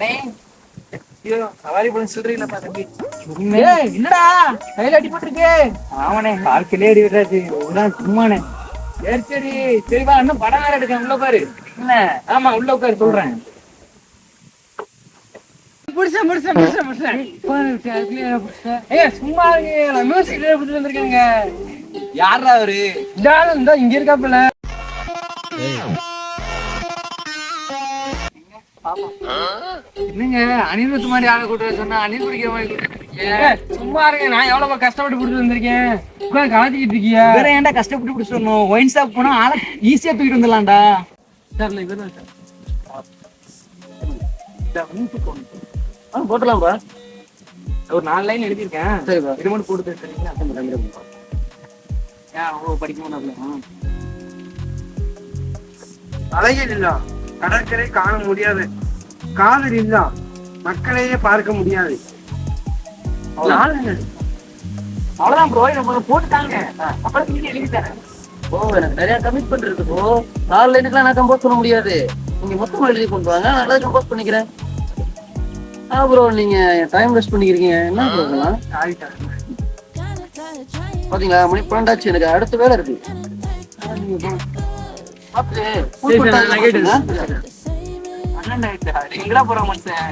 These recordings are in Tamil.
ஐயோ சவாரி பண்ண சொல்றீங்களா தம்பி? என்னடா கையில அடி போட்டிருக்கு? ஆமாண்ணே, வாழ்க்கையிலே அடி விடுறாச்சு. சும்மாண்ணே. சரி சரி சரிவா, இன்னும் படம் வேற எடுக்கேன், உள்ள பாரு. என்ன? ஆமா உள்ள உட்காரு சொல்றேன். சும்மா மியூசிக் வந்திருக்கேங்க. யாரா அவரு? இந்த இங்க இருக்காப்புல. என்னங்க அனிருத் மாதிரி ஆளை கூட்டு சொன்னா அனில் குடிக்கிற மாதிரி சும்மா இருங்க, நான் எவ்வளவு கஷ்டப்பட்டு பிடிச்சிட்டு வந்திருக்கேன். கலத்திக்கிட்டு இருக்கியா? வேற ஏன்டா கஷ்டப்பட்டு பிடிச்சிட்டு வரணும்? ஒயின் ஷாப் போனா ஆளை ஈஸியா தூக்கிட்டு வந்துடலாம்டா. போட்டலாம்பா. ஒரு 4 லைன் எழுதியிருக்கேன். சரிப்பா. இது மட்டும் போட்டு சரிங்களா? படிக்கணும். அலைகள் இல்லா கடற்கரை காண முடியாது, காதல் இல்லா மக்களையே பார்க்க முடியாது. அவ்வளவுதான் ப்ரோ, நம்ம போட்டுட்டாங்க. அப்புறம் நீங்க எழுதி தரேன். ஓ, எனக்கு நிறைய கமிட்மெண்ட் இருக்கு ப்ரோ. 4 லைனுக்குலாம் நான் கம்போஸ் பண்ண முடியாது. நீங்க மொத்தமா எழுதி கொண்டு வாங்க, நான் நல்லா கம்போஸ் பண்ணிக்கிறேன். ப்ரோ நீங்க டைம் வேஸ்ட் பண்ணிக்கிறீங்க. என்ன ப்ரோ இதெல்லாம்? பாத்தீங்களா, மணி 12 ஆச்சு. எனக்கு அடுத்த வேலை இருக்கு. எங்கடா போற மனுஷன்?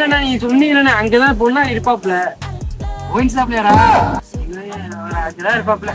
சொன்னா நீ சொன்னீங்க, அங்கதான் பொண்ணா இருப்பாப்ல. ஒயின் ஷாப்லயாடா? அங்கதான் இருப்பாப்ல.